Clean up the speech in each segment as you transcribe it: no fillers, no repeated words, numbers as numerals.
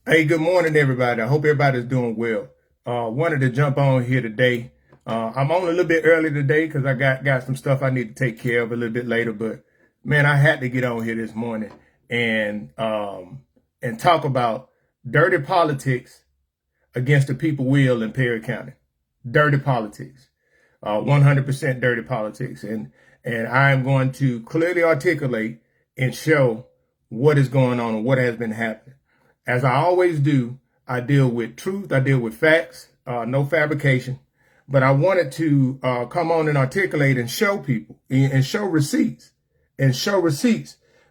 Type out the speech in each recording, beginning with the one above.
Hey, good morning, everybody. I hope everybody's doing well. Wanted to jump on here today. I'm on a little bit early today because I got some stuff I need to take care of a little bit later. But man, I had to get on here this morning and talk about dirty politics against the people will in Perry County. Dirty politics, 100% dirty politics, and I am going to clearly articulate and show what is going on and what has been happening. As I always do, I deal with truth, I deal with facts, no fabrication. But I wanted to come on and articulate and show people and show receipts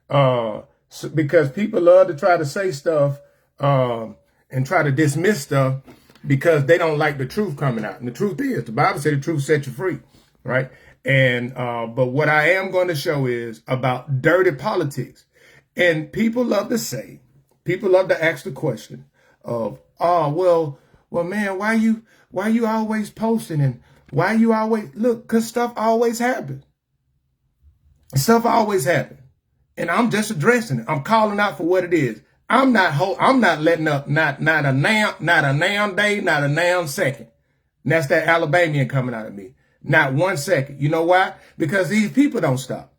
because people love to try to say stuff and try to dismiss stuff because they don't like the truth coming out. And the truth is, the Bible said the truth set you free, right? And but what I am going to show is about dirty politics. And people love to say, people love to ask the question of, oh, well, man, why you always posting and why you always look? Because stuff always happens. Stuff always happens, and I'm just addressing it. I'm calling out for what it is. I'm not letting up not a noun day, not a noun second. And that's that Alabamian coming out of me. Not 1 second. You know why? Because these people don't stop.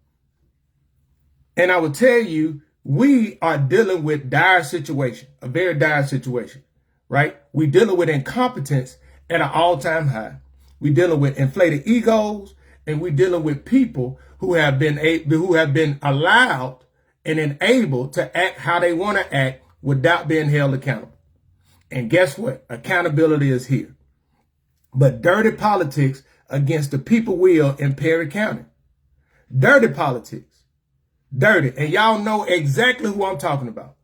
And I will tell you, we are dealing with dire situation, a very dire situation, right? We dealing with incompetence at an all-time high. We dealing with inflated egos, and we dealing with people who have been allowed and enabled to act how they want to act without being held accountable. And guess what? Accountability is here. But dirty politics against the people will in Perry County. Dirty politics. Dirty. And y'all know exactly who I'm talking about.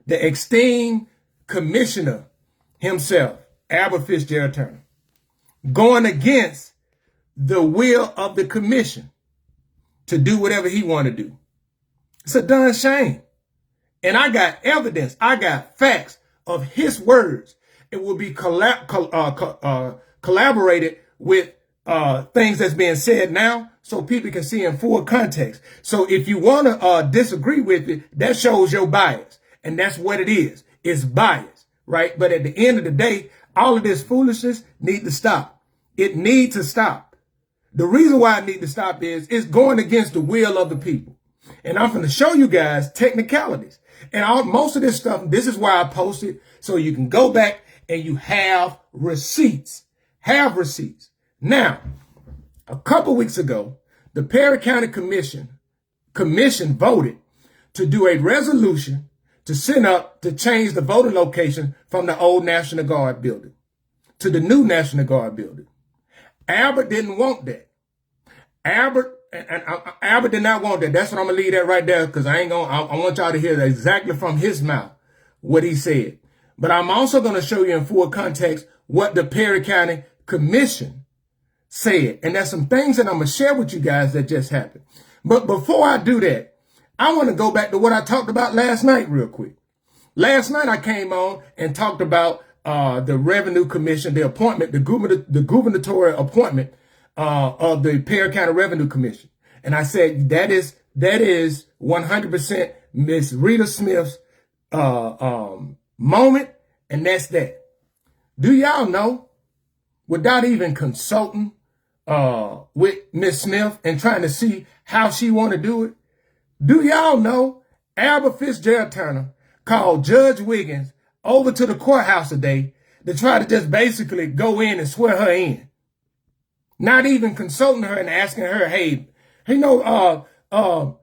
The esteemed commissioner himself, Albert Fitzgerald Turner, going against the will of the commission to do whatever he want to do. It's a darn shame. And I got evidence, I got facts of his words. It will be collaborated with things that's being said now so people can see in full context. So if you want to disagree with it, that shows your bias. And that's what it is. It's bias, right? But at the end of the day, all of this foolishness needs to stop. It needs to stop. The reason why it needs to stop is it's going against the will of the people. And I'm going to show you guys technicalities. And most of this stuff, this is why I posted, so you can go back and you have receipts. Have receipts. Now, a couple weeks ago, the Perry County Commission voted to do a resolution to send up to change the voting location from the old National Guard building to the new National Guard building. Albert didn't want that. Albert did not want that. That's what I'm gonna leave that right there because I want y'all to hear that exactly from his mouth what he said. But I'm also gonna show you in full context what the Perry County Commission said. And there's some things that I'm going to share with you guys that just happened. But before I do that, I want to go back to what I talked about last night real quick. Last night I came on and talked about the Revenue Commission, the appointment, the gubernatorial appointment of the Perry County Revenue Commission. And I said that is 100% Miss Rita Smith's moment, and that's that. Do y'all know, without even consulting with Miss Smith and trying to see how she want to do it, do y'all know Albert Fitzgerald Turner called Judge Wiggins over to the courthouse today to try to just basically go in and swear her in? Not even consulting her and asking her, hey,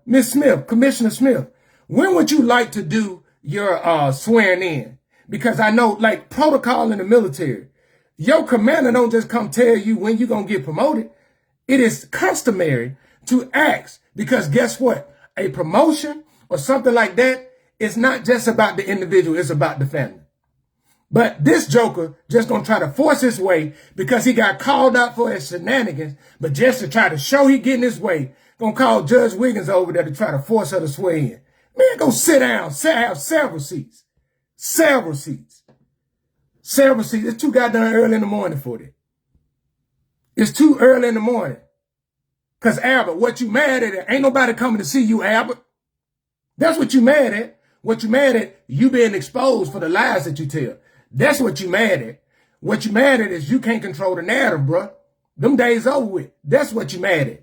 Miss Smith, Commissioner Smith, when would you like to do your swearing in? Because I know, like protocol in the military, your commander don't just come tell you when you're going to get promoted. It is customary to ask, because guess what? A promotion or something like that is not just about the individual, it's about the family. But this joker just going to try to force his way because he got called out for his shenanigans, but just to try to show he getting his way, going to call Judge Wiggins over there to try to force her to swear in. Man, go sit down, have several seats. Several seats. Several seats. It's too goddamn early in the morning for that. It's too early in the morning. Because Albert, what you mad at? Ain't nobody coming to see you, Albert. That's what you mad at. What you mad at, you being exposed for the lies that you tell. That's what you mad at. What you mad at is you can't control the narrative, bruh. Them days over with. That's what you mad at.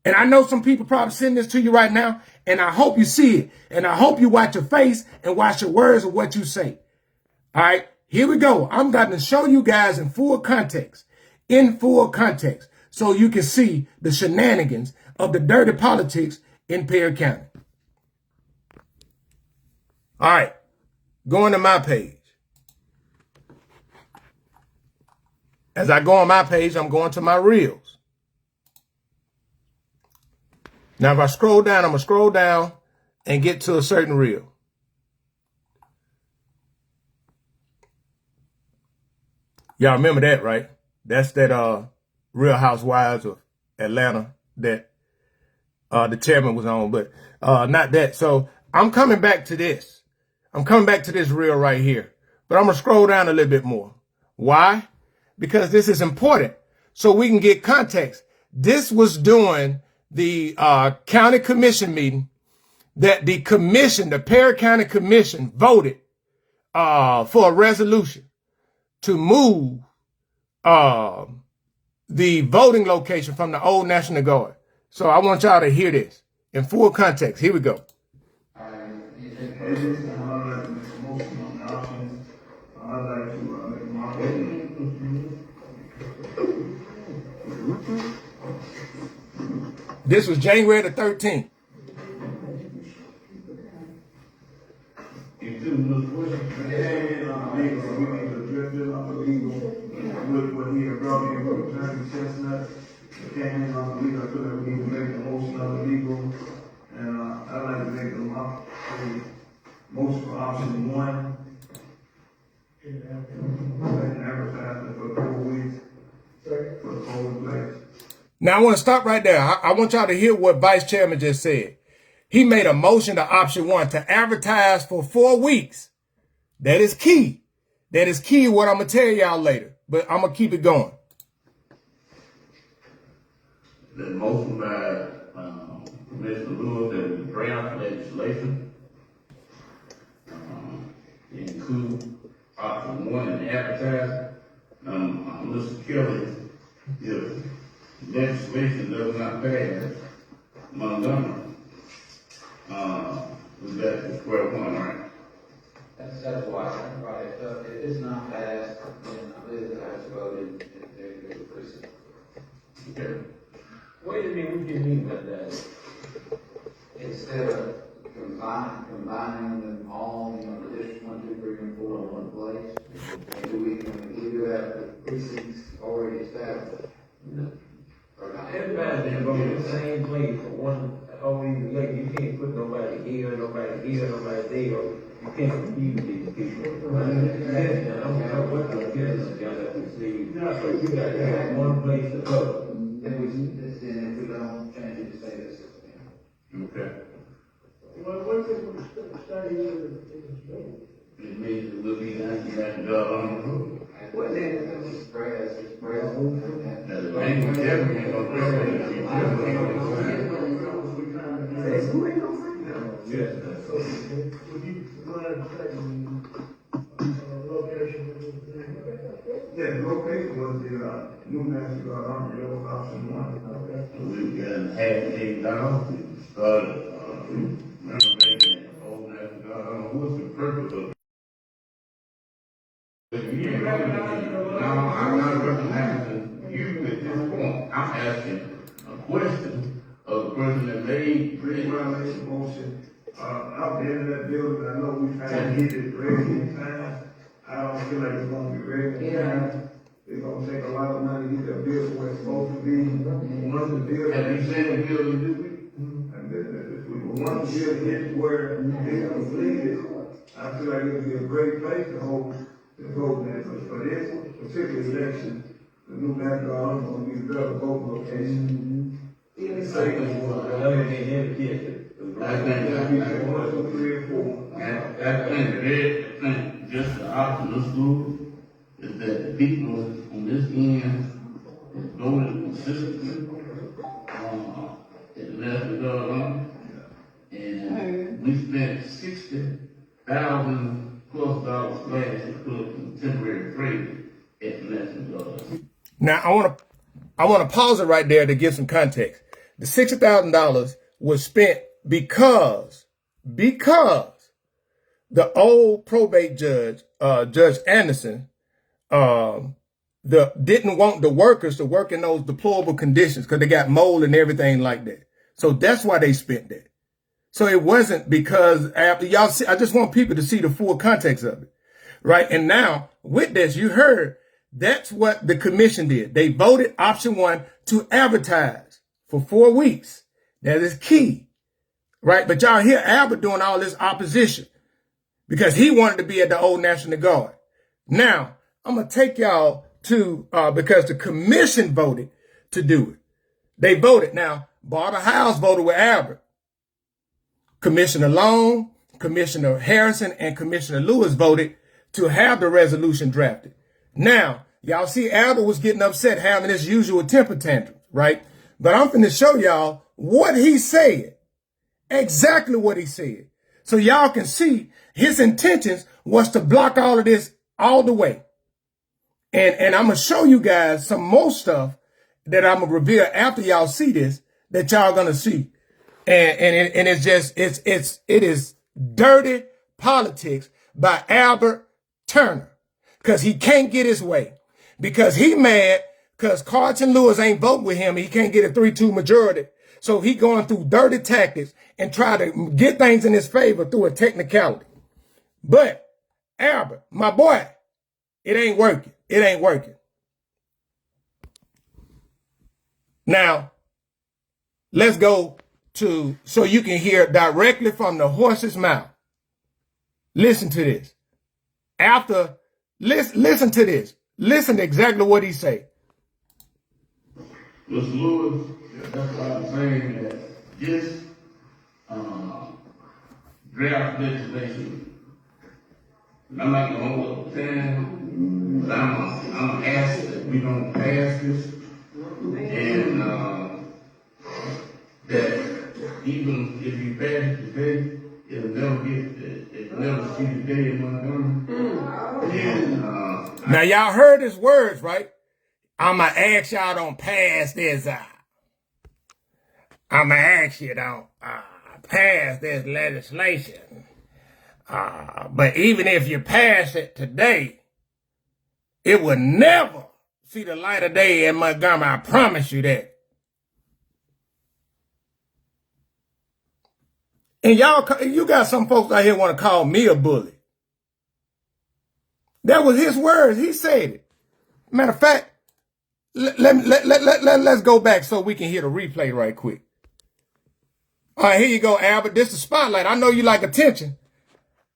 And I know some people probably sending this to you right now, and I hope you see it. And I hope you watch your face and watch your words of what you say. All right, here we go. I'm going to show you guys in full context, so you can see the shenanigans of the dirty politics in Perry County. All right, going to my page. As I go on my page, I'm going to my reels. Now, if I scroll down, I'm going to scroll down and get to a certain reel. Y'all remember that, right? That's that Real Housewives of Atlanta that the chairman was on, but not that. So I'm coming back to this. I'm coming back to this reel right here. But I'm going to scroll down a little bit more. Why? Because this is important so we can get context. This was during the county commission meeting that the commission, the Perry County Commission, voted for a resolution to move the voting location from the old National Guard. So I want y'all to hear this in full context. Here we go. This was January the 13th. What he had brought in with Attorney Chestnut, it came in on the legal. I feel like we need to make a motion on the legal, and I'd like to make a motion for option 1. Advertisement for 4 weeks for the polling place. Now I want to stop right there. I want y'all to hear what Vice Chairman just said. He made a motion to option 1 to advertise for 4 weeks. That is key. That is key. What I'm gonna tell y'all later. But I'm going to keep it going. The motion by Mr. Lewis that we draft legislation include option 1 in advertising. Mr. Kelly, if legislation does not pass Montgomery, we got to square one, right? That's why, right, if it's not passed, then I believe it has to go in the precinct. Okay. Wait a minute, what do you mean by that? Instead of combining them all, the district 1, 2, 3, and 4 in one place, and we do have the precincts already established. Everybody's been going to the same place for one, you can't put nobody here, nobody there. You can't confuse these people. I don't know what the business got to see. So you got to have one place to go. Then if we don't change it to say this. Okay. Well, what's the study of It means it will be $90,000 on the road. Well, then it's spread. Now, the bank will definitely ain't gonna press it. If you definitely ain't gonna press it. Yes. would you go ahead and say location? Yeah, the location was the new National Guard Armory. That was option 1. So we've got $1,800. We started renovating the old National Guard. I don't know what's the purpose of it. No, I'm not recognizing you at this point. I'm asking a question of the person that made Pretty well made a motion. Out there in that building, I know we trying to get it ready in time. I don't feel like it's gonna be ready in time. It's gonna take a lot of money to get that building where it's supposed to be. Once the building. have you seen the building, do we? And once the building gets where it's completed, I feel like it'll be a great place to hold the vote there. But for this particular election, the new background is gonna be the better vote location. Other than education. I think It'll be 1, 2, 3, and 4. I think just the option of school is that the people on this end voted consistently, it left it all on. And we spent $60,000+ last year to put some temporary trade at the National Guard. Now I want to pause it right there to give some context. The $60,000 was spent because the old probate judge, Judge Anderson, didn't want the workers to work in those deplorable conditions because they got mold and everything like that. So that's why they spent that. So it wasn't because after y'all see, I just want people to see the full context of it, right? And now with this, you heard that's what the commission did. They voted option 1 to advertise for 4 weeks. That is key, right? But y'all hear Albert doing all this opposition because he wanted to be at the old National Guard. Now I'm going to take y'all to, because the commission voted to do it. They voted. Now, Barbara Howes voted with Albert. Commissioner Long, Commissioner Harrison, and Commissioner Lewis voted to have the resolution drafted. Now, y'all see Albert was getting upset, having his usual temper tantrum, right? But I'm finna show y'all what he said. Exactly what he said. So y'all can see his intentions was to block all of this all the way. And I'm going to show you guys some more stuff that I'm going to reveal after y'all see this, that y'all going to see. And it's just, it is dirty politics by Albert Turner. Cause he can't get his way. Because he mad because Carlton Lewis ain't voting with him. And he can't get a 3-2 majority. So he going through dirty tactics and try to get things in his favor through a technicality. But Albert, my boy, it ain't working. It ain't working. Now, let's go to, so you can hear directly from the horse's mouth. Listen to this. Listen to this. Listen to exactly what he say. Mr. Lewis, that's why I'm saying that this draft legislation, I'm not going to hold up 10, but I'm going to ask that we don't pass this, and that even if you pass it today, it'll never see the day in Montgomery. And now y'all heard his words, right? I'ma ask y'all don't pass this. I'ma ask you don't pass this legislation. But even if you pass it today, it will never see the light of day in Montgomery. I promise you that. And you got some folks out here want to call me a bully. That was his words. He said it. Matter of fact, let's go back so we can hear the replay right quick. All right, here you go, Albert. This is the spotlight. I know you like attention.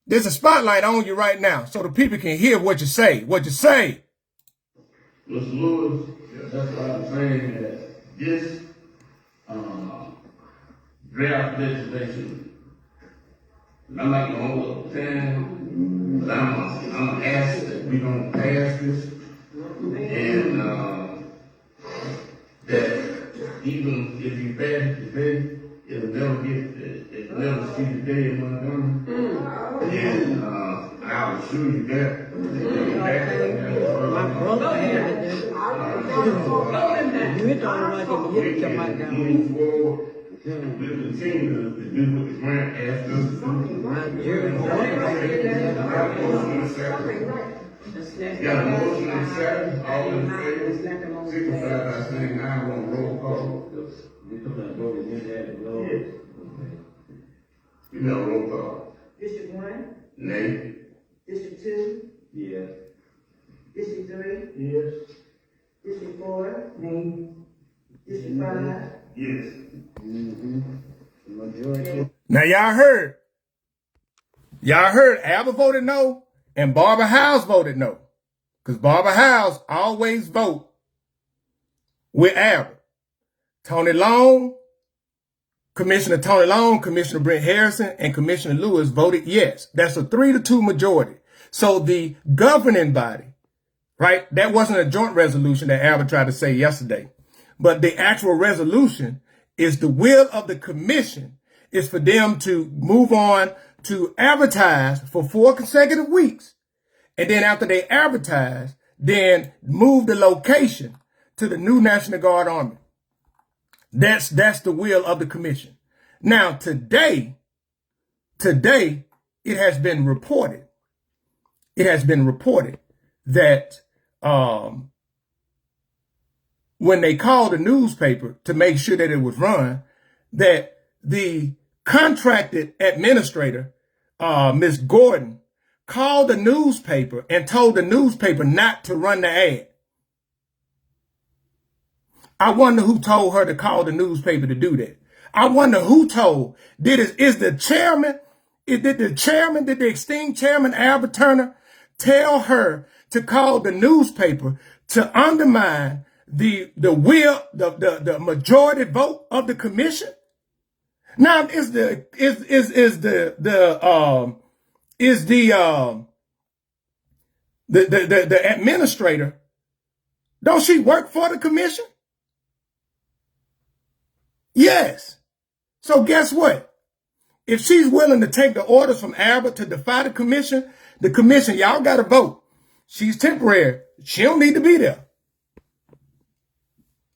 There's a spotlight on you right now so the people can hear what you say. What you say. Mr. Lewis, that's why I'm saying that this draft legislation, I'm not going to hold up 10, but I'm going to ask that we don't pass this, and that even if you pass it today, it'll never see the day in Montgomery. And I'll assure you that. My brother had it. You hit the only one that can get it to my down. We'll continue to do what the grant asked us to do. Got a motion on Saturday, all in favor, signify by saying aye on roll call. You know roll call. District 1, Nay. District 2, Yes. District 3, Yes. District 4, District 5. Yes. Now y'all heard Albert voted no and Barbara Howes voted no. Because Barbara Howes always vote with Albert. Tony Long, Commissioner Tony Long, Commissioner Brent Harrison, and Commissioner Lewis voted yes. That's a 3-2 majority. So the governing body, right? That wasn't a joint resolution that Albert tried to say yesterday. But the actual resolution is the will of the commission is for them to move on to advertise for 4 consecutive weeks. And then after they advertise, then move the location to the new National Guard Army. That's the will of the commission. Now, today, it has been reported. That when they called the newspaper to make sure that it was run, that the contracted administrator, Ms. Gordon, called the newspaper and told the newspaper not to run the ad. I wonder who told her to call the newspaper to do that. I wonder who told. Did the esteemed chairman, Albert Turner, tell her to call the newspaper to undermine the will, the majority vote of the commission? Now, is the administrator, don't she work for the commission? Yes. So guess what? If she's willing to take the orders from Albert to defy the commission, y'all got to vote. She's temporary. She don't need to be there.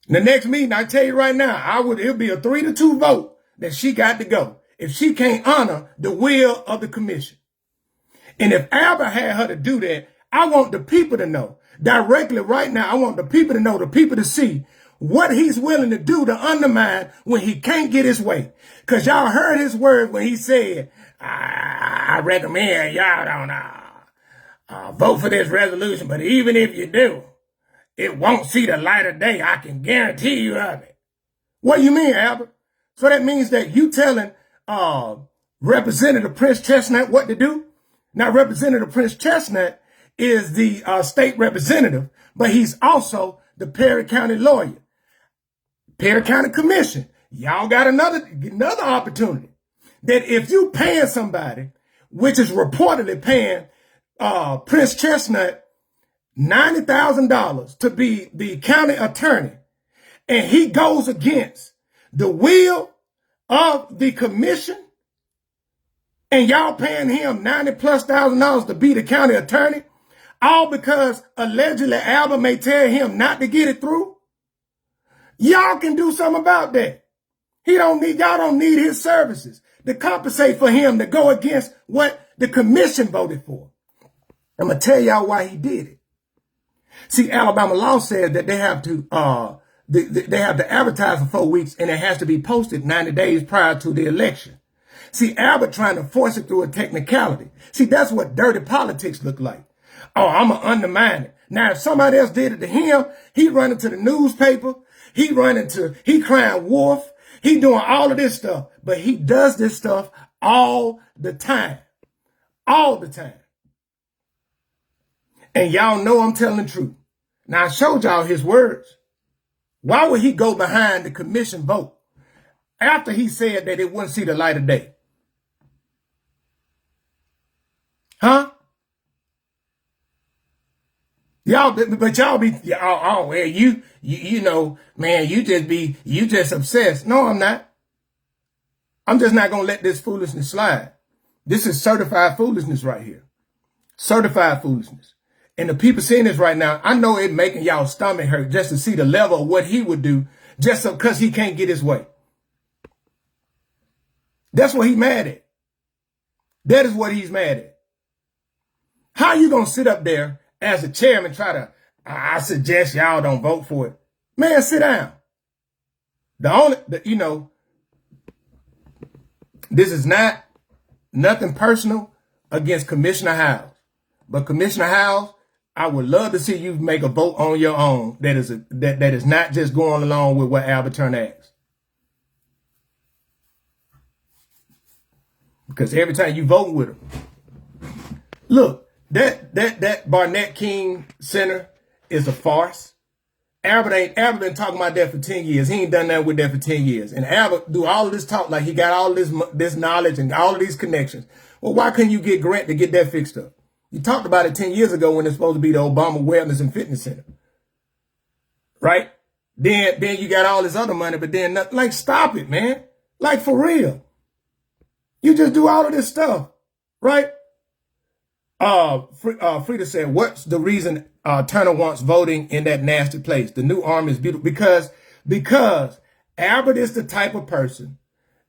The next meeting, I tell you right now, it'll be a 3-2 vote that she got to go if she can't honor the will of the commission. And if Albert had her to do that, I want the people to know directly right now. I want the people to know, the people to see what he's willing to do to undermine when he can't get his way. Because y'all heard his words when he said, I recommend y'all don't vote for this resolution, but even if you do, it won't see the light of day. I can guarantee you of it. What do you mean, Albert? So that means that you telling Representative Prince Chestnut what to do? Now, Representative Prince Chestnut is the state representative, but he's also the Perry County lawyer. Perry County Commission, y'all got another opportunity. That if you paying somebody, which is reportedly paying Prince Chestnut $90,000 to be the county attorney, and he goes against the will of the commission, and y'all paying him $90,000+ to be the county attorney, all because allegedly Albert may tell him not to get it through. Y'all can do something about that. Y'all don't need his services to compensate for him to go against what the commission voted for. I'm going to tell y'all why he did it. See, Alabama law says that they have to advertise for 4 weeks, and it has to be posted 90 days prior to the election. See, Albert trying to force it through a technicality. See, that's what dirty politics look like. Oh, I'm going to undermine it. Now, if somebody else did it to him, he running to the newspaper. He crying wolf. He doing all of this stuff. But he does this stuff all the time. All the time. And y'all know I'm telling the truth. Now, I showed y'all his words. Why would he go behind the commission vote after he said that it wouldn't see the light of day? Huh? Y'all be, well, you know, man, you just obsessed. No, I'm not. I'm just not going to let this foolishness slide. This is certified foolishness right here. Certified foolishness. And the people seeing this right now, I know it making y'all stomach hurt just to see the level of what he would do just because he can't get his way. That's what he's mad at. That is what he's mad at. How you going to sit up there as a chairman I suggest y'all don't vote for it? Man, sit down. This is nothing personal against Commissioner Howes. But Commissioner Howes, I would love to see you make a vote on your own that is not just going along with what Albert Turner asks. Because every time you vote with him, look, that Barnett King Center is a farce. Albert been talking about that for 10 years. He ain't done that with that for 10 years. And Albert do all of this talk like he got all this knowledge and all of these connections. Well, why couldn't you get Grant to get that fixed up? You talked about it 10 years ago when it's supposed to be the Obama Wellness and Fitness Center. Right? Then you got all this other money, but then nothing. Like, stop it, man. Like, for real. You just do all of this stuff right? Frida said, what's the reason Turner wants voting in that nasty place? The new army is beautiful because Albert is the type of person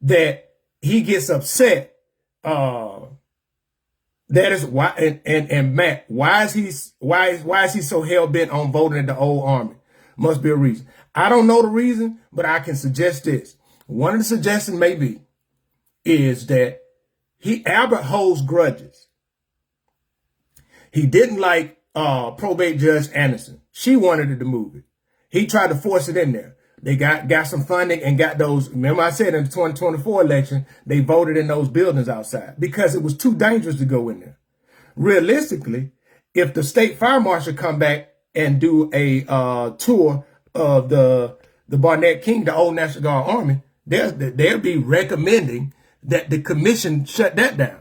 that he gets upset. That is why, and Matt, why is he so hell bent on voting in the old army? Must be a reason. I don't know the reason, but I can suggest this. One of the suggestions may be is that Albert holds grudges. He didn't like probate judge Anderson. She wanted to move it. He tried to force it in there. They got some funding and got those. Remember I said in the 2024 election, they voted in those buildings outside because it was too dangerous to go in there. Realistically, if the state fire marshal come back and do a tour of the Barnett King, the old National Guard Army, they'll be recommending that the commission shut that down.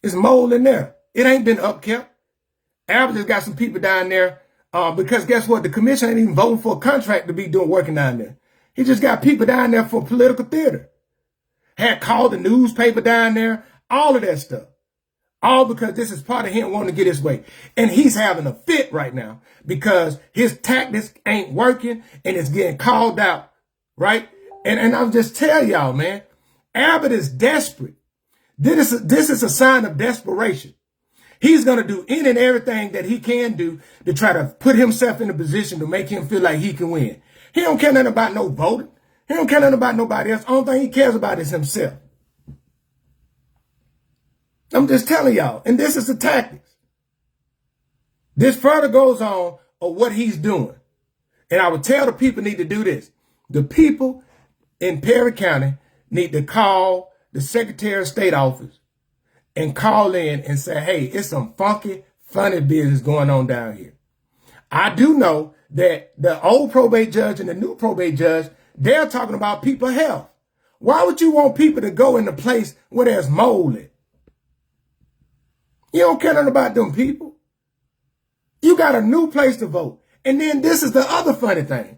It's mold in there. It ain't been upkept. Albert just got some people down there because guess what? The commission ain't even voting for a contract to be working down there. He just got people down there for political theater. Had called the newspaper down there, all of that stuff. All because this is part of him wanting to get his way. And he's having a fit right now because his tactics ain't working and it's getting called out, right? And I'll just tell y'all, man, Albert is desperate. This is a sign of desperation. He's going to do any and everything that he can do to try to put himself in a position to make him feel like he can win. He don't care nothing about no voting. He don't care nothing about nobody else. Only thing he cares about is himself. I'm just telling y'all. And this is the tactics. This further goes on of what he's doing. And I would tell the people need to do this. The people in Perry County need to call the Secretary of State office and call in and say, hey, it's some funky, funny business going on down here. I do know that the old probate judge and the new probate judge, they're talking about people's health. Why would you want people to go in a place where there's mold in? You don't care nothing about them people. You got a new place to vote. And then this is the other funny thing.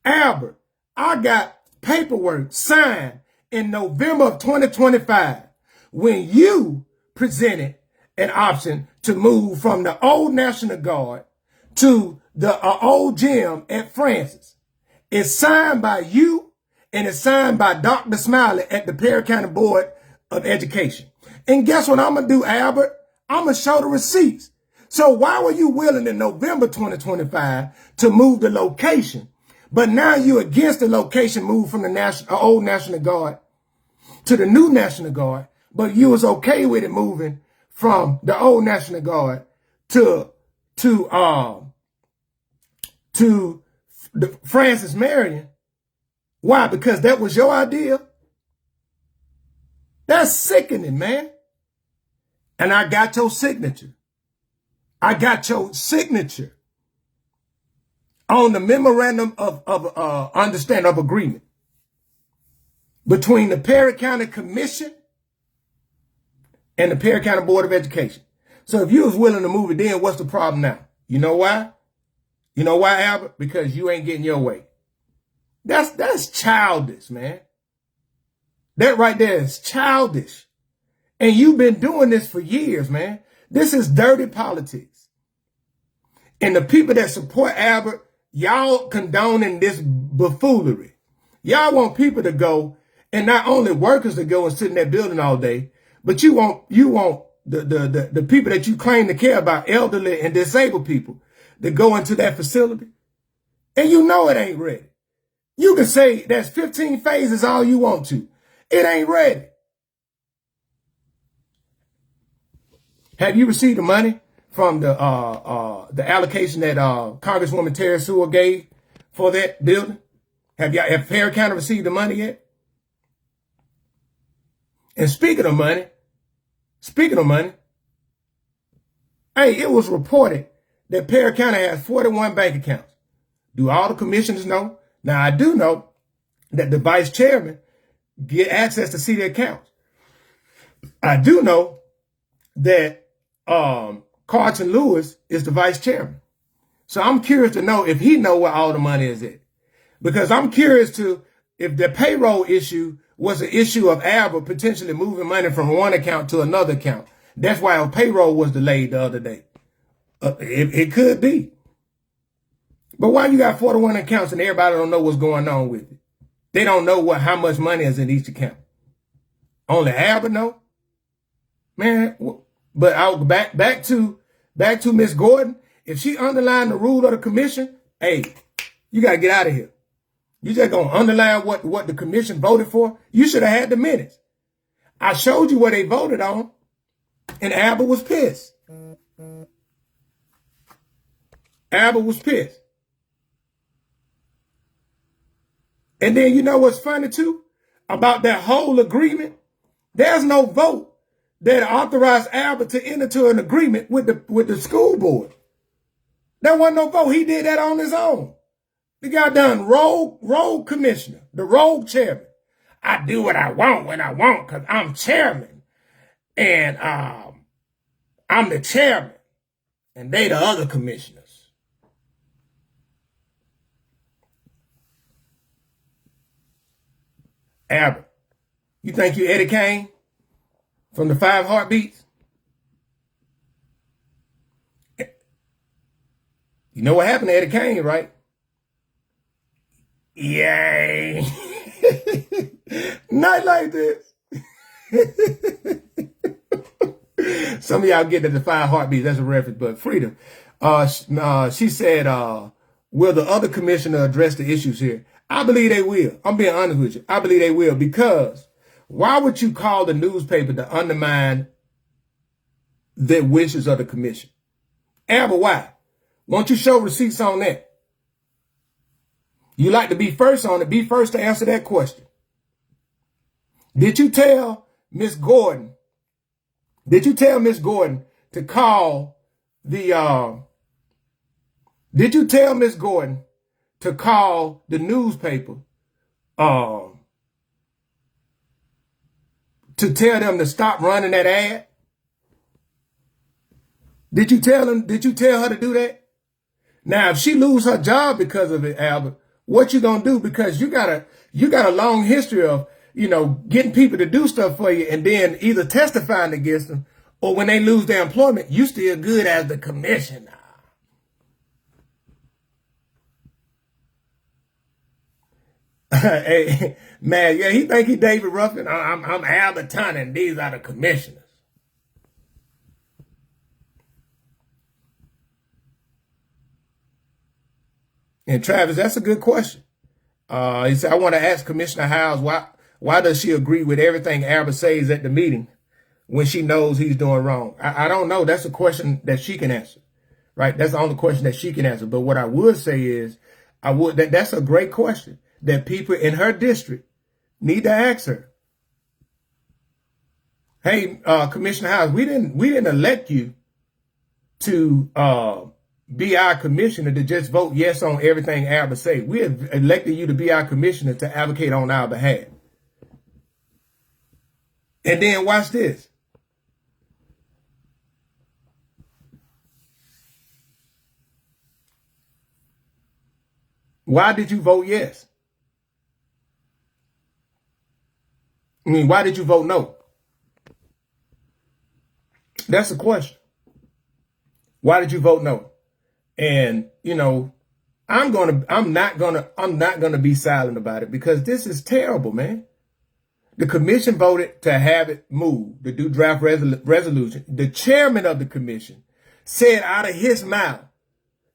Albert, I got paperwork signed in November of 2025 when you presented an option to move from the old National Guard to the old gym at Francis. It's signed by you and it's signed by Dr. Smiley at the Perry County Board of Education. And guess what I'm going to do, Albert? I'm going to show the receipts. So why were you willing in November 2025 to move the location, but now you're against the location move from the old National Guard to the new National Guard, but you was okay with it moving from the old National Guard to the Francis Marion? Why? Because that was your idea? That's sickening, man. And I got your signature. I got your signature on the memorandum of understanding of agreement between the Perry County Commission and the Perry County Board of Education. So if you was willing to move it then, what's the problem now? You know why? You know why, Albert? Because you ain't getting your way. That's childish, man. That right there is childish. And you've been doing this for years, man. This is dirty politics. And the people that support Albert, y'all condoning this buffoonery. Y'all want people to go, and not only workers to go and sit in that building all day, but you want the people that you claim to care about, elderly and disabled people, to go into that facility. And you know it ain't ready. You can say that's 15 phases all you want to. It ain't ready. Have you received the money from the allocation that Congresswoman Terry Sewell gave for that building? Have Perry County received the money yet? And speaking of money, hey, it was reported that Perry County has 41 bank accounts. Do all the commissioners know? Now, I do know that the vice chairman get access to see the accounts. I do know that Carlton Lewis is the vice chairman. So I'm curious to know if he know where all the money is at. Because I'm curious to if the payroll issue was an issue of Albert potentially moving money from one account to another account. That's why our payroll was delayed the other day. It could be. But why you got 41 accounts and everybody don't know what's going on with it? They don't know how much money is in each account. Only Albert know. Man, but I'll go back to Miss Gordon. If she underlined the rule of the commission, hey, you gotta get out of here. You just gonna underline what the commission voted for? You should have had the minutes. I showed you what they voted on, and Albert was pissed. Albert was pissed. And then you know what's funny too? About that whole agreement? There's no vote that authorized Albert to enter into an agreement with the school board. There wasn't no vote. He did that on his own. The guy done rogue commissioner, the rogue chairman. I do what I want when I want because I'm chairman. And I'm the chairman. And they the other commissioners. Albert, you think you Eddie Kane from the 5 Heartbeats? You know what happened to Eddie Kane, right? Yay. Not like this. Some of y'all get at the 5 Heartbeats. That's a reference, but Freedom. She said, will the other commissioner address the issues here? I believe they will. I'm being honest with you. I believe they will, because why would you call the newspaper to undermine the wishes of the commission? Albert, why? Won't you show receipts on that? You like to be first on it. Be first to answer that question. Did you tell Miss Gordon? Did you tell Miss Gordon to call the? Did you tell Miss Gordon to call the newspaper? To tell them to stop running that ad? Did you tell her to do that? Now, if she lose her job because of it, Albert, what you gonna do? Because you got a long history of, getting people to do stuff for you and then either testifying against them, or when they lose their employment, you still good as the commissioner. Hey, man, yeah, he think he David Ruffin. I'm Albert Tunney, and these are the commissioners. And Travis, that's a good question. He said, I want to ask Commissioner Howes, why does she agree with everything Albert says at the meeting when she knows he's doing wrong? I don't know. That's a question that she can answer, right? That's the only question that she can answer. But what I would say is, that's a great question that people in her district need to ask her. Hey, Commissioner Howes, we didn't elect you to be our commissioner to just vote yes on everything Albert say. We have elected you to be our commissioner to advocate on our behalf. And then watch this. Why did you vote yes? I mean, why did you vote no? That's the question. Why did you vote no? And, I'm not gonna be silent about it, because this is terrible, man. The commission voted to have it moved, to do draft resolution. The chairman of the commission said out of his mouth,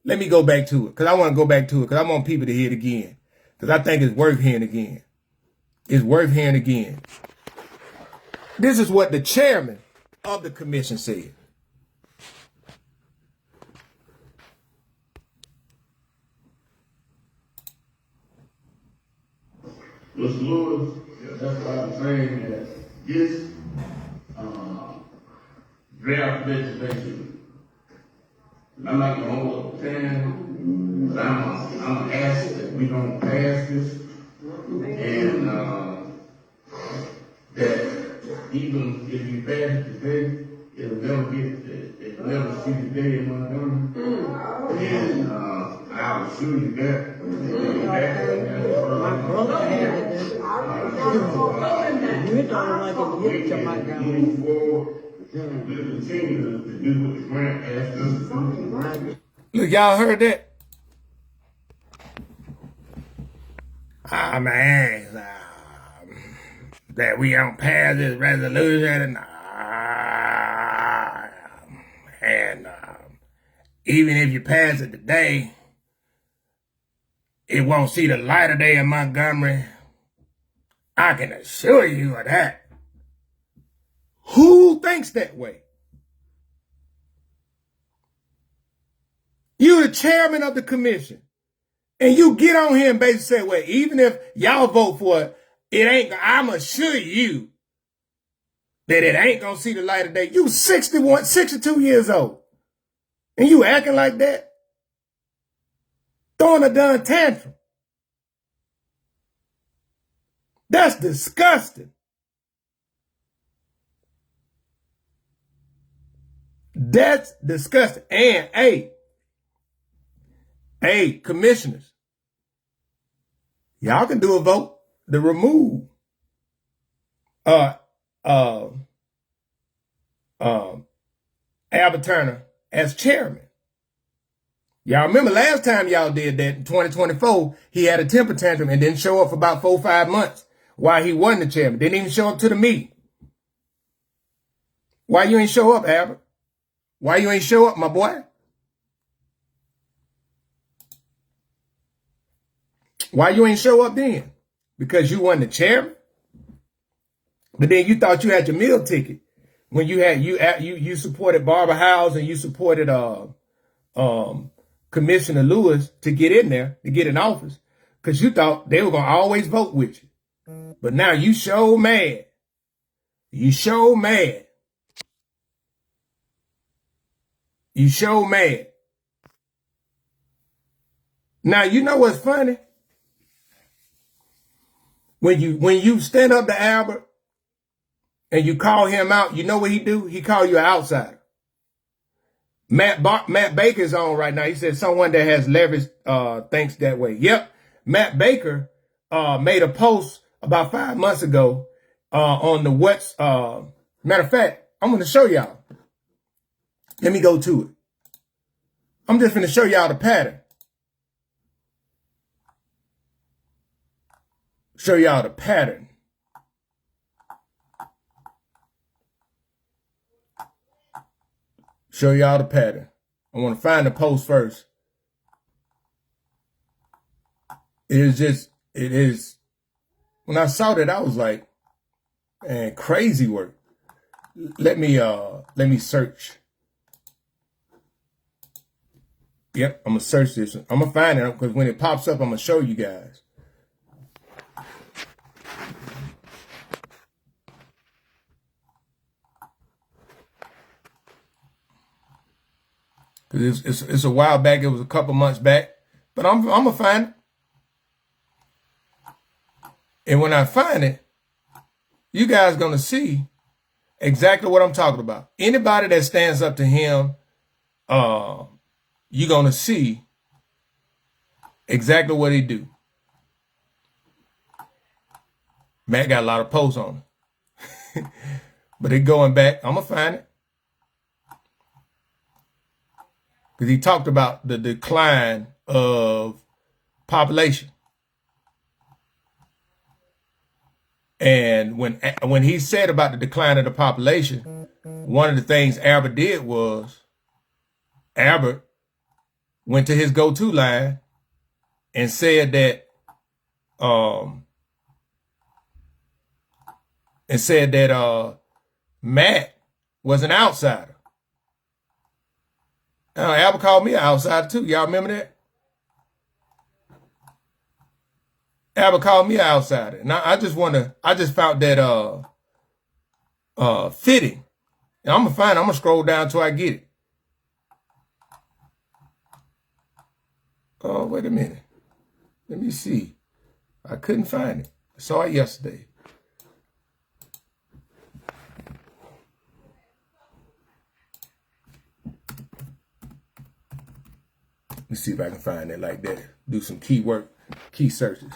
let me go back to it, because I want to go back to it, because I want people to hear it again, because I think it's worth hearing again. It's worth hearing again. This is what the chairman of the commission said. Mr. Lewis, that's why I'm saying that this draft legislation, I'm not going to hold up 10, but I'm going to ask that we don't pass this, and that even if you pass it today, it'll never see the day in Montgomery. And I will show you that. My brother had it. You don't like it, We you can come out move forward. We continue to do what the grant asked us to do. Look, y'all heard that? Man, that we don't pass this resolution. And even if you pass it today, it won't see the light of day in Montgomery. I can assure you of that. Who thinks that way? You the chairman of the commission. And you get on here and basically say, well, even if y'all vote for it, it ain't, I'm assure you that it ain't gonna see the light of day. You 61, 62 years old. And you acting like that? Throwing a darn tantrum. That's disgusting. That's disgusting. And hey, commissioners, y'all can do a vote to remove Albert Turner as chairman. Y'all remember last time y'all did that in 2024, he had a temper tantrum and didn't show up for about 4 or 5 months while he wasn't the chairman. Didn't even show up to the meeting. Why you ain't show up, Albert? Why you ain't show up, my boy? Why you ain't show up then? Because you wasn't the chairman? But then you thought you had your meal ticket when you supported Barbara Howes and you supported Commissioner Lewis to get in there, to get in office, because you thought they were gonna always vote with you. But now you so mad. You so mad. You so mad. Now you know what's funny? When you stand up to Albert and you call him out, you know what he do? He call you an outsider. Matt Baker's on right now. He said someone that has leverage thinks that way. Yep. Matt Baker made a post about 5 months ago on the what's matter of fact, I'm gonna show y'all. Let me go to it. I'm just gonna show y'all the pattern. Show y'all the pattern. Show y'all the pattern. I want to find the post first. It is, when I saw that, I was like, man, crazy work. Let me search. Yep, I'm gonna search this. I'm gonna find it because when it pops up, I'm gonna show you guys. Cause it's a while back. It was a couple months back, but I'm gonna find it. And when I find it, you guys gonna see exactly what I'm talking about. Anybody that stands up to him, you're gonna see exactly what he do. Matt got a lot of posts on it, but it going back. I'm gonna find it. Because he talked about the decline of population. And when he said about the decline of the population, one of the things Albert did was Albert went to his go-to line and said that Matt was an outsider. Albert called me an outsider too. Y'all remember that? Albert called me an outsider. And I just found that fitting. And I'm gonna scroll down till I get it. Oh, wait a minute. Let me see. I couldn't find it. I saw it yesterday. Let me see if I can find it like that. Do some key searches.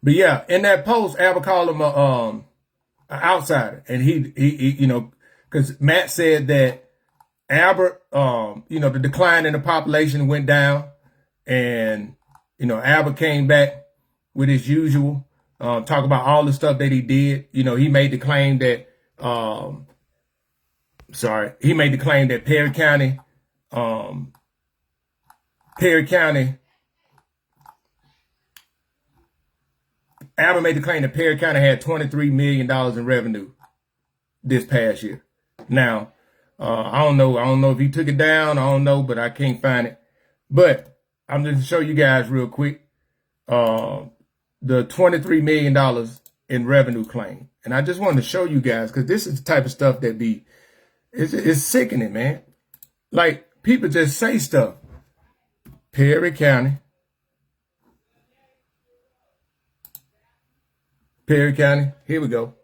But yeah, in that post, Albert called him an outsider, and he you know, because Matt said that Albert, you know, the decline in the population went down, and you know, Albert came back with his usual talk about all the stuff that he did. You know, he made the claim that Perry County. Albert made the claim that Perry County had $23 million in revenue this past year. Now, I don't know if he took it down. I don't know, but I can't find it. But I'm just going to show you guys real quick the $23 million in revenue claim. And I just wanted to show you guys, because this is the type of stuff that it's sickening, man. Like, people just say stuff. Perry County, here we go.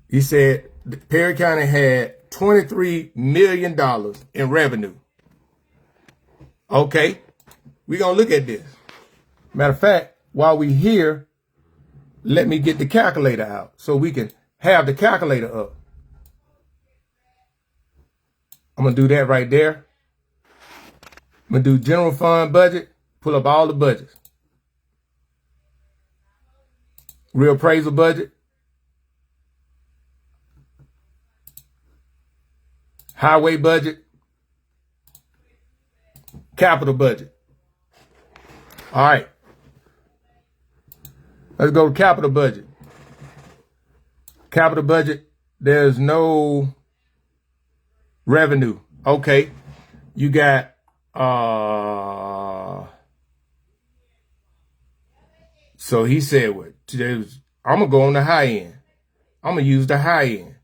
He said Perry County had $23 million in revenue. Okay, we're going to look at this. Matter of fact, while we here, let me get the calculator out so we can have the calculator up. I'm going to do that right there. I'm going to do general fund budget, pull up all the budgets. Real appraisal budget. Highway budget. Capital budget. All right. Let's go to capital budget. Capital budget, there's no revenue. Okay. You got so he said what? I'm gonna go on the high end. I'm gonna use the high end.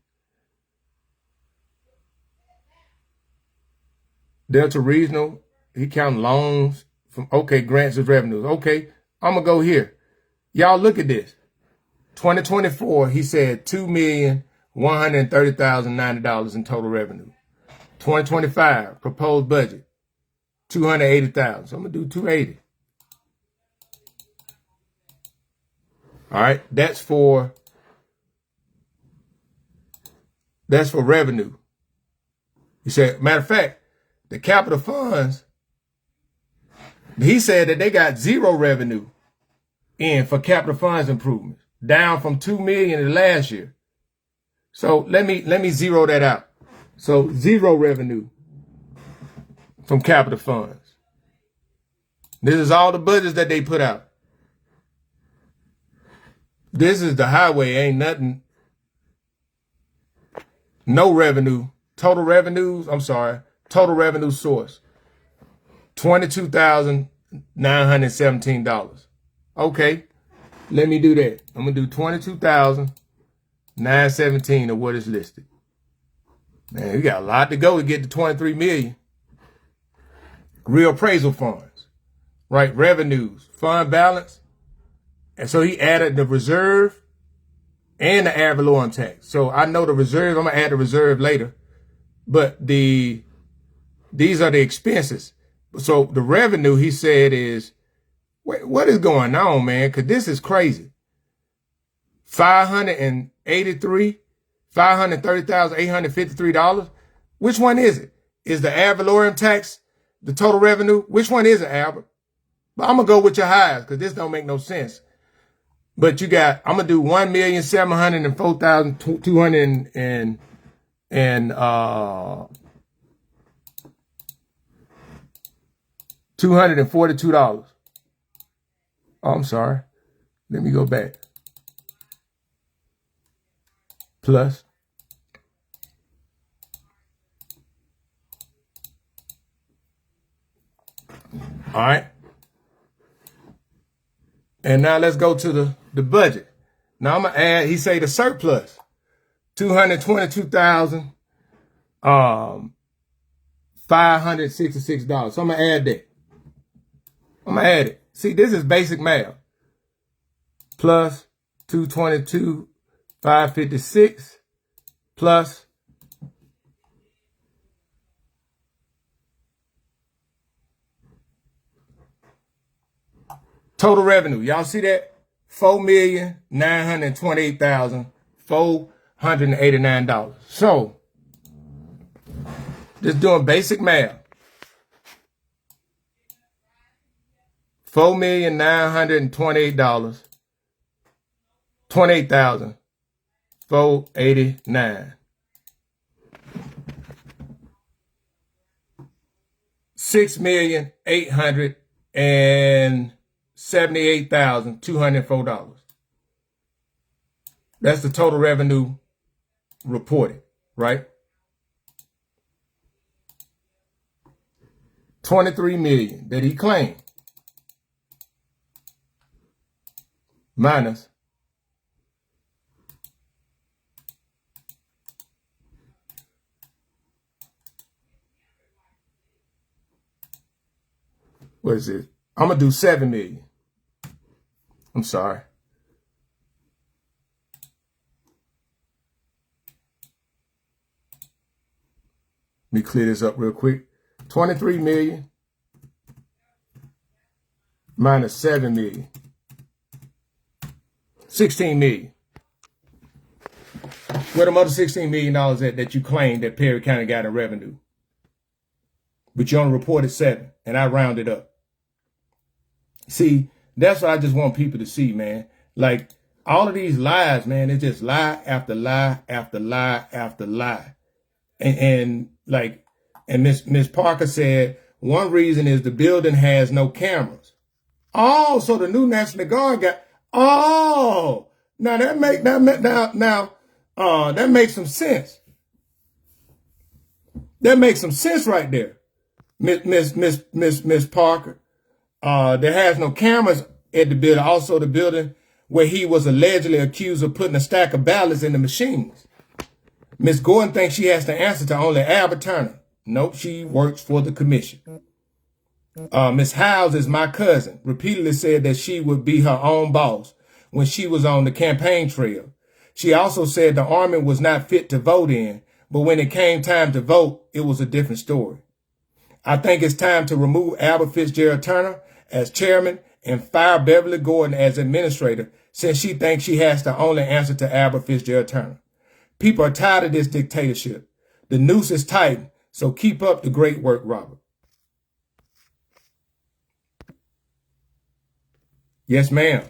Delta Regional, he counting loans from grants of revenues. Okay, I'm gonna go here. Y'all look at this. 2024, he said $2,130,090 in total revenue. 2025 proposed budget, $280,000. So I'm gonna do 280. All right, that's for revenue. He said, matter of fact, the capital funds, he said that they got zero revenue in for capital funds improvements, down from $2 million last year. So let me zero that out. So zero revenue from capital funds. This is all the budgets that they put out. This is the highway, ain't nothing. No revenue. Total revenue source. $22,917. Okay, let me do that. I'm going to do $22,917 of what is listed. Man, we got a lot to go to get to 23 million. Real appraisal funds, right? Revenues, fund balance. And so he added the reserve and the ad valorem tax. So I know the reserve, I'm going to add the reserve later. But these are the expenses. So the revenue, he said, is, what is going on, man? Because this is crazy. $530,853. Which one is it? Is the ad valorem tax the total revenue? Which one is it, Albert? But I'm going to go with your highs because this don't make no sense. But you got, I'm going to do 1,704,200 and $242. Oh, I'm sorry. Let me go back. Plus. All right. And now let's go to the budget. Now I'm going to add, he say the surplus, $222,000, $566. So I'm going to add that. I'm going to add it. See, this is basic math. Plus 222, 556, plus total revenue. Y'all see that? $4,928,489. So, just doing basic math. $4,928,000. 28,489. 6,878,204. That's the total revenue reported, right? 23 million that he claimed minus what is it? I'm gonna do 7 million. I'm sorry. Let me clear this up real quick. 23 million minus 7 million. 16 million. Where them other $16 million at that you claimed that Perry County got in revenue? But you only reported 7, and I rounded up. See, that's what I just want people to see, man. Like, all of these lies, man, it's just lie after lie after lie after lie. And Miss Parker said, one reason is the building has no cameras. Oh, so the new National Guard got, now that makes some sense. That makes some sense right there. Miss Parker. There has no cameras at the building. Also, the building where he was allegedly accused of putting a stack of ballots in the machines. Miss Gordon thinks she has to answer to only Albert Turner. Nope, she works for the commission. Miss Howes is my cousin. Repeatedly said that she would be her own boss when she was on the campaign trail. She also said the Army was not fit to vote in, but when it came time to vote, it was a different story. I think it's time to remove Albert Fitzgerald Turner as chairman and fire Beverly Gordon as administrator, since she thinks she has to only answer to Albert Fitzgerald Turner. People are tired of this dictatorship. The noose is tight, so keep up the great work, Robert. Yes, ma'am.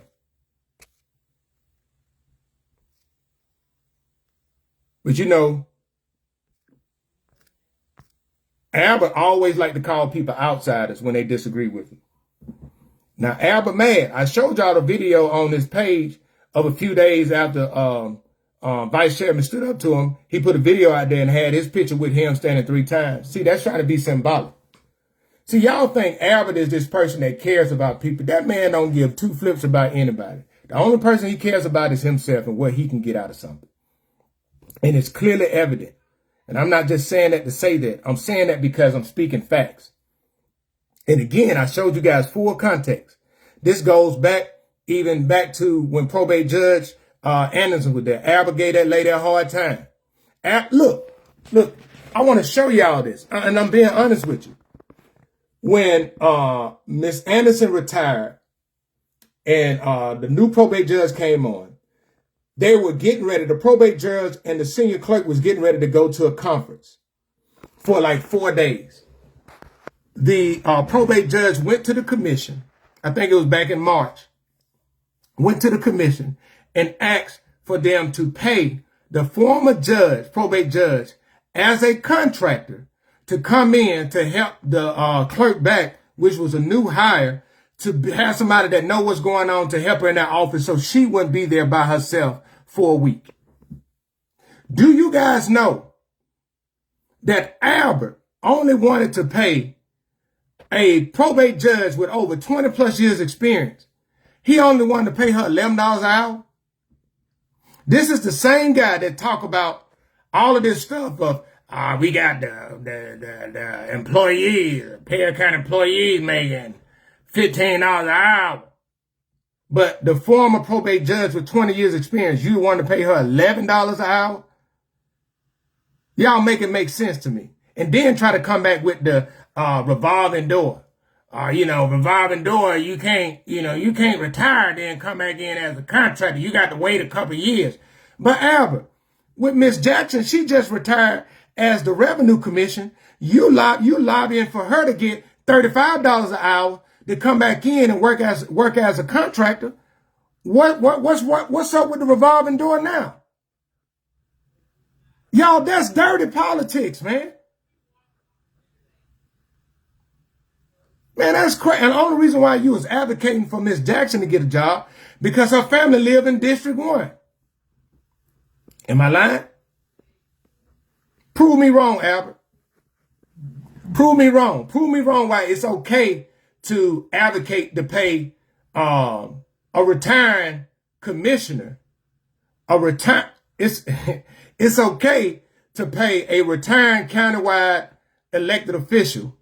But you know, Albert always liked to call people outsiders when they disagree with him. Now, Albert mad. I showed y'all the video on this page of a few days after Vice Chairman stood up to him. He put a video out there and had his picture with him standing 3 times. See, that's trying to be symbolic. See, y'all think Albert is this person that cares about people. That man don't give 2 flips about anybody. The only person he cares about is himself and what he can get out of something. And it's clearly evident. And I'm not just saying that to say that. I'm saying that because I'm speaking facts. And again, I showed you guys full context. This goes back to when probate judge Anderson was there. Albert gave that lady a hard time. Look, I want to show y'all this. And I'm being honest with you. When Miss Anderson retired and the new probate judge came on, they were getting ready. The probate judge and the senior clerk was getting ready to go to a conference for like 4 days. The probate judge went to the commission. I think it was back in March. Went to the commission and asked for them to pay the former judge, probate judge, as a contractor to come in to help the clerk back, which was a new hire, to have somebody that know what's going on to help her in that office so she wouldn't be there by herself for a week. Do you guys know that Albert only wanted to pay a probate judge with over 20 plus years experience? He only wanted to pay her $11 an hour. This is the same guy that talk about all of this stuff of we got the employees, Perry County employees making $15 an hour. But the former probate judge with 20 years experience, you want to pay her $11 an hour? Y'all make it make sense to me. And then try to come back with the revolving door. Revolving door, you can't retire then come back in as a contractor. You got to wait a couple years. But Albert, with Miss Jackson, she just retired as the Revenue Commission. You lobbying for her to get $35 an hour to come back in and work as a contractor. What's up with the revolving door now? Y'all, that's dirty politics, man. Man, that's crazy. And the only reason why you was advocating for Miss Jackson to get a job because her family lived in District 1. Am I lying? Prove me wrong, Albert. Prove me wrong. Prove me wrong why it's okay to advocate to pay a retiring commissioner it's okay to pay a retiring countywide elected official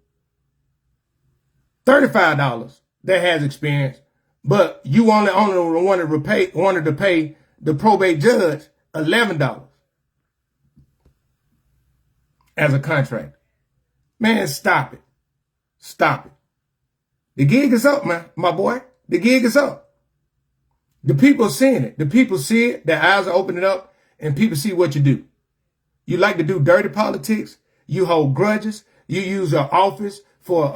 $35 that has experience, but you only wanted to pay the probate judge $11 as a contractor. Man, stop it. Stop it. The gig is up, man, my boy. The gig is up. The people are seeing it. The people see it. Their eyes are opening up, and people see what you do. You like to do dirty politics. You hold grudges. You use your office for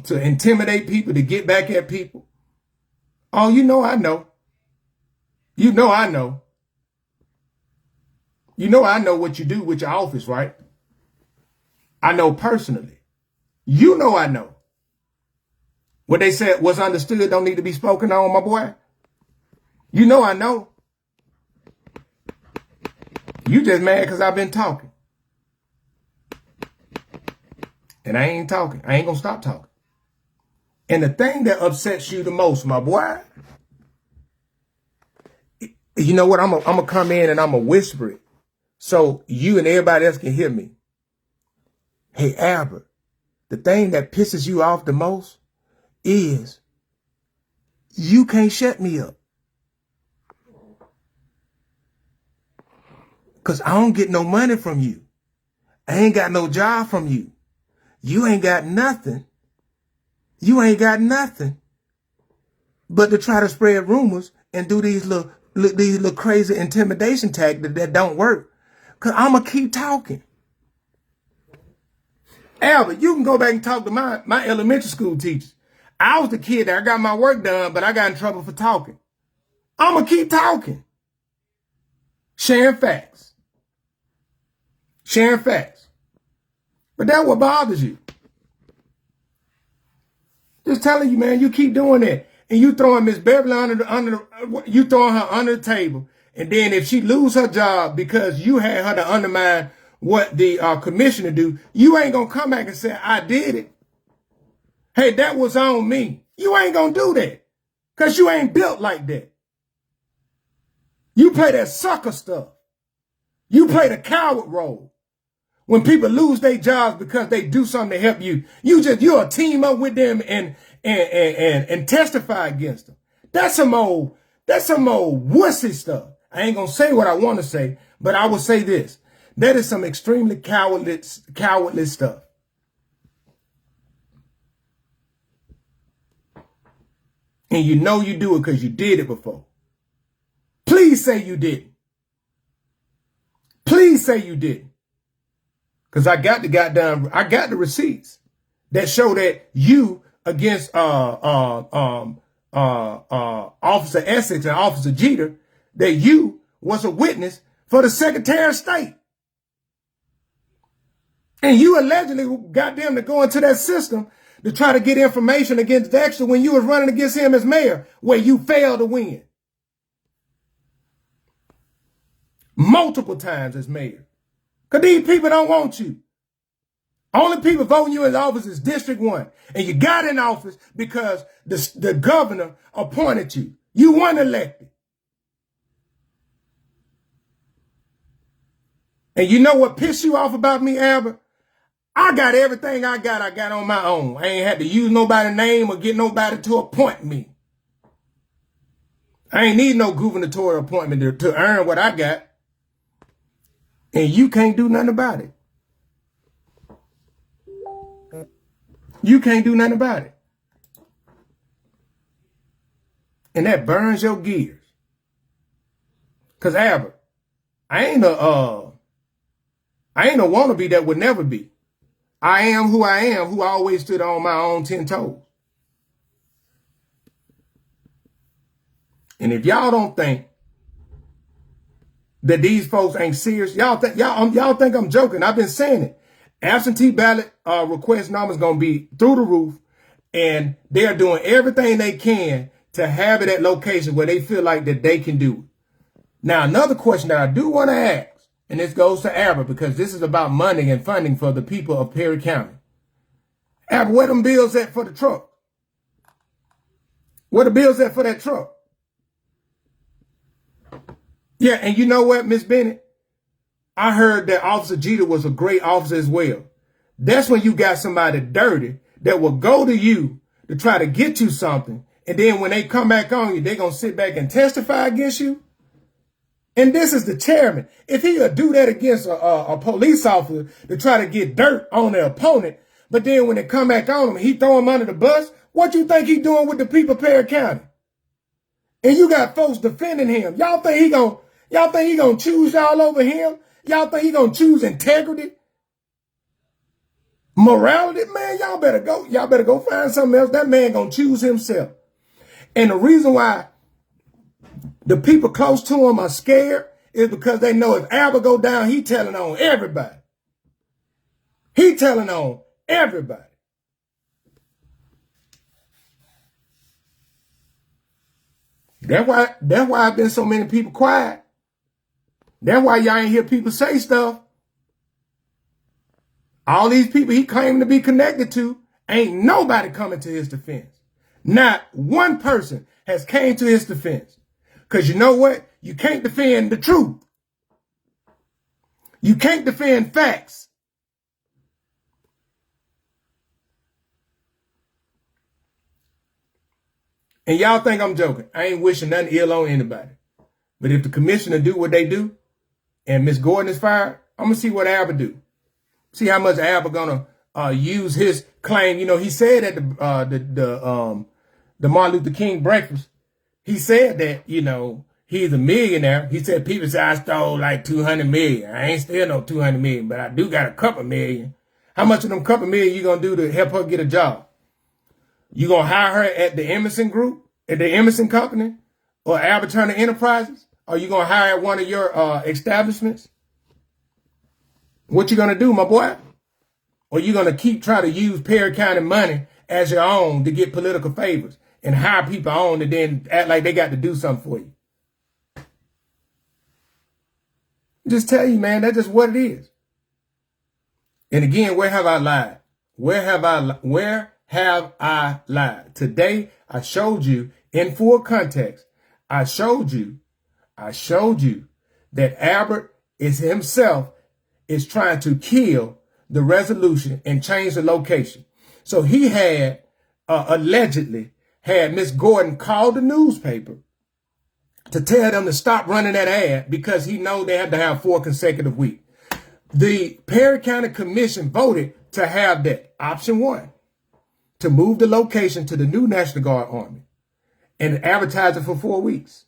to intimidate people, to get back at people. Oh, you know I know. You know I know. You know I know what you do with your office, right? I know personally. You know I know. What they said was understood don't need to be spoken on, my boy. You know I know. You just mad because I've been talking. And I ain't talking. I ain't gonna stop talking. And the thing that upsets you the most, my boy, you know what? I'm gonna come in and I'm gonna whisper it so you and everybody else can hear me. Hey, Albert, the thing that pisses you off the most is you can't shut me up. Because I don't get no money from you. I ain't got no job from you. You ain't got nothing. You ain't got nothing but to try to spread rumors and do these little crazy intimidation tactics that don't work. Because I'm going to keep talking. Albert, you can go back and talk to my elementary school teachers. I was the kid that I got my work done, but I got in trouble for talking. I'm going to keep talking. Sharing facts. Sharing facts. But that's what bothers you. Just telling you, man, you keep doing that. And you throwing Miss Beverly you throwing her under the table. And then if she lose her job because you had her to undermine what the commissioner do, you ain't going to come back and say, I did it. Hey, that was on me. You ain't going to do that. Because you ain't built like that. You play that sucker stuff. You play the coward role. When people lose their jobs because they do something to help you, you'll team up with them and testify against them. That's some old wussy stuff. I ain't gonna say what I want to say, but I will say this. That is some extremely cowardly stuff. And you know you do it because you did it before. Please say you didn't. Please say you didn't. Because I got the receipts that show that you against Officer Essex and Officer Jeter, that you was a witness for the Secretary of State. And you allegedly got them to go into that system to try to get information against Dexter when you was running against him as mayor, where you failed to win. Multiple times as mayor. Because these people don't want you. Only people voting you in office is District 1. And you got in office because the governor appointed you. You weren't elected. And you know what pissed you off about me, Albert? I got everything I got on my own. I ain't had to use nobody's name or get nobody to appoint me. I ain't need no gubernatorial appointment to earn what I got. And you can't do nothing about it. You can't do nothing about it. And that burns your gears. Cause Albert, I ain't a wannabe that would never be. I am, who I always stood on my own 10 toes. And if y'all don't think that these folks ain't serious, y'all think I'm joking. I've been saying it. Absentee ballot request numbers gonna be through the roof, and they're doing everything they can to have it at locations where they feel like that they can do it. Now, another question that I do want to ask, and this goes to Albert, because this is about money and funding for the people of Perry County. Albert, where them bills at for the truck? Where the bills at for that truck? Yeah, and you know what, Miss Bennett? I heard that Officer Jeter was a great officer as well. That's when you got somebody dirty that will go to you to try to get you something, and then when they come back on you, they're going to sit back and testify against you. And this is the chairman. If he would do that against a police officer to try to get dirt on their opponent, but then when they come back on him, he throw him under the bus, what you think he doing with the people of Perry County? And you got folks defending him. Y'all think he gonna choose y'all over him? Y'all think he gonna choose integrity? Morality? Man, y'all better go find something else. That man gonna choose himself. And the reason why the people close to him are scared is because they know if Albert go down, he telling on everybody. He telling on everybody. That's why I've been so many people quiet. That's why y'all ain't hear people say stuff. All these people he claiming to be connected to, ain't nobody coming to his defense. Not one person has came to his defense. Because you know what? You can't defend the truth. You can't defend facts. And y'all think I'm joking. I ain't wishing nothing ill on anybody. But if the commissioner do what they do, and Miss Gordon is fired, I'm going to see what Albert do. See how much Albert going to use his claim. You know, he said at the Martin Luther King breakfast, he said that, you know, he's a millionaire. He said, people say I stole like 200 million. I ain't still no 200 million, but I do got a couple million. How much of them couple million you going to do to help her get a job? You going to hire her at the Emerson Group, at the Emerson Company, or Albert Turner Enterprises? Or you going to hire at one of your establishments? What you going to do, my boy? Or you going to keep trying to use Perry County money as your own to get political favors and hire people on and then act like they got to do something for you? Just tell you, man, that's just what it is. And again, where have I lied? Where have I lied? Today, I showed you in full context. I showed you that Albert is himself is trying to kill the resolution and change the location. So he had allegedly had Miss Gordon call the newspaper to tell them to stop running that ad because he know they had to have 4 consecutive weeks. The Perry County Commission voted to have that option 1, to move the location to the new National Guard Army and advertise it for 4 weeks.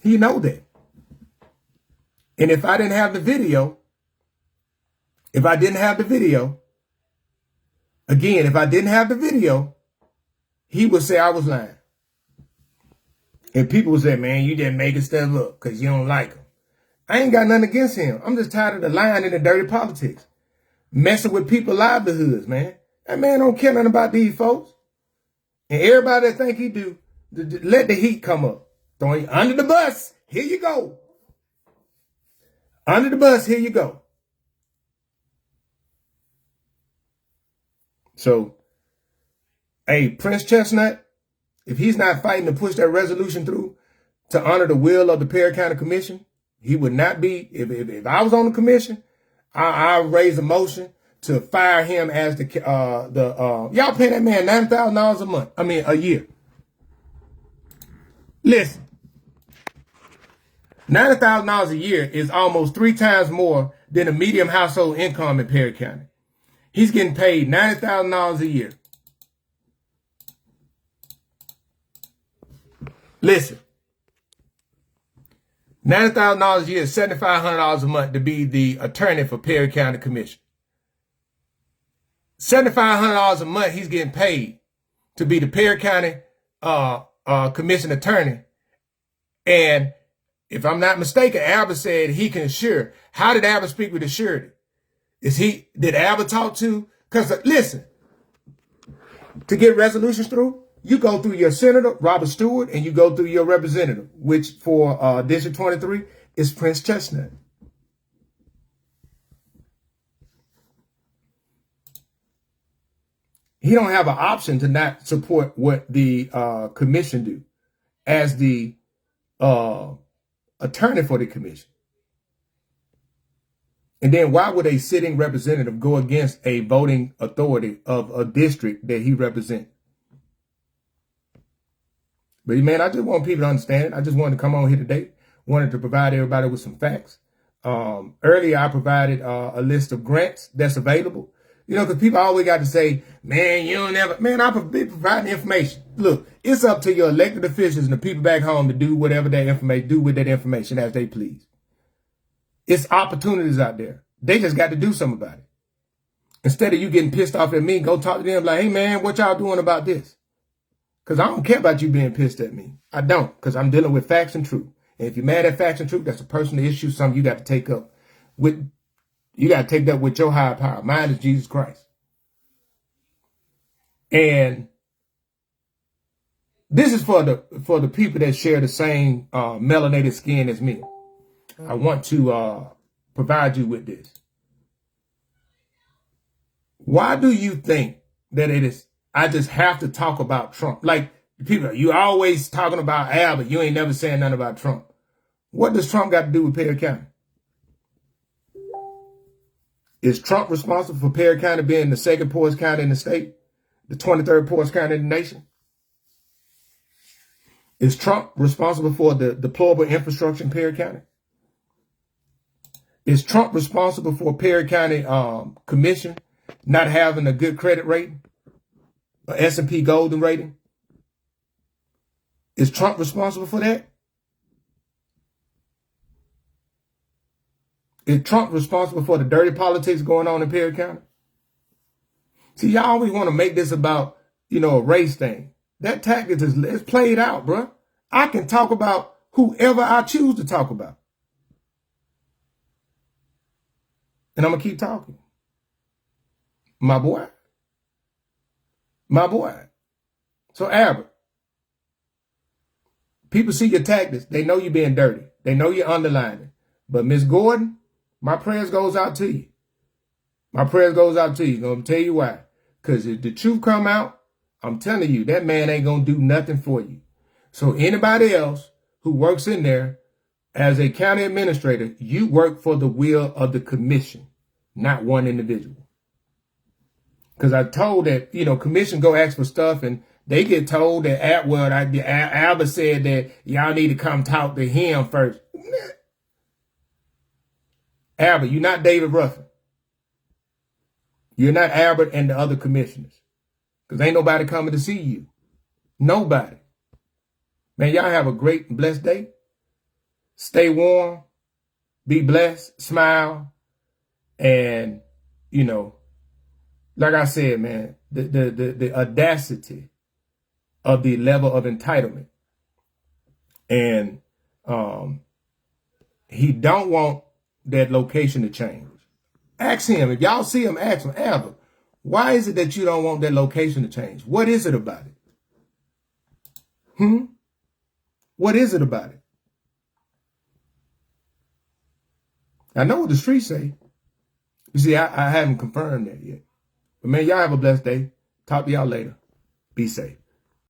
He know that. And if I didn't have the video, he would say I was lying. And people would say, man, you just making stuff up because you don't like him. I ain't got nothing against him. I'm just tired of the lying and the dirty politics. Messing with people's livelihoods, man. That man don't care nothing about these folks. And everybody that think he do, let the heat come up. Throwing you under the bus. Here you go. Under the bus, here you go. So, hey, Prince Chestnut, if he's not fighting to push that resolution through to honor the will of the Perry County Commission, He would not be, if I was on the commission, I raise a motion to fire him as y'all pay that man $9,000 a month. A year. Listen, $90,000 a year is almost 3 times more than a medium household income in Perry County. He's getting paid $90,000 a year. Listen, $90,000 a year is $7,500 a month to be the attorney for Perry County Commission. $7,500 a month he's getting paid to be the Perry County Commission attorney. And if I'm not mistaken, Albert said he can assure. How did Albert speak with assurity? Did Albert talk to? Because listen, to get resolutions through, you go through your senator, Robert Stewart, and you go through your representative, which for District 23 is Prince Chestnut. He don't have an option to not support what the commission do as the attorney for the commission. And then why would a sitting representative go against a voting authority of a district that he represents? But man, I just want people to understand it. I just wanted to come on here today. Wanted to provide everybody with some facts. Earlier, I provided a list of grants that's available. You know, because people always got to say, man, you don't ever. Man, I've been providing information. Look, it's up to your elected officials and the people back home to do whatever that information, do with that information as they please. It's opportunities out there. They just got to do something about it. Instead of you getting pissed off at me, go talk to them like, hey, man, what y'all doing about this? Because I don't care about you being pissed at me. I don't, because I'm dealing with facts and truth. And if you're mad at facts and truth, that's a personal issue, something you got to take up with. You got to take that with your higher power. Mine is Jesus Christ. And this is for the people that share the same melanated skin as me. I want to provide you with this. Why do you think that it is? I just have to talk about Trump. Like people, you always talking about Al, but you ain't never saying nothing about Trump. What does Trump got to do with Perry County? Is Trump responsible for Perry County being the second poorest county in the state? The 23rd poorest county in the nation? Is Trump responsible for the deplorable infrastructure in Perry County? Is Trump responsible for Perry County Commission not having a good credit rating? An S&P Golden rating? Is Trump responsible for that? Is Trump responsible for the dirty politics going on in Perry County? See, y'all always want to make this about, a race thing. That tactic is played out, bro. I can talk about whoever I choose to talk about. And I'm going to keep talking. My boy. So, Albert, people see your tactics. They know you're being dirty. They know you're underlining. But Miss Gordon, my prayers goes out to you. My prayers goes out to you. I'm going to tell you why. Because if the truth come out, I'm telling you, that man ain't going to do nothing for you. So anybody else who works in there as a county administrator, you work for the will of the commission, not one individual. Because I told that, commission go ask for stuff and they get told that Albert said that y'all need to come talk to him first. Albert, you're not David Ruffin. You're not Albert and the other commissioners. Because ain't nobody coming to see you. Nobody. Man, y'all have a great and blessed day. Stay warm. Be blessed. Smile. And, like I said, man, the audacity of the level of entitlement. And he don't want that location to change. Ask him. If y'all see him, ask him, Albert, why is it that you don't want that location to change? What is it about it? What is it about it? I know what the streets say. You see, I haven't confirmed that yet. But man, y'all have a blessed day. Talk to y'all later. Be safe.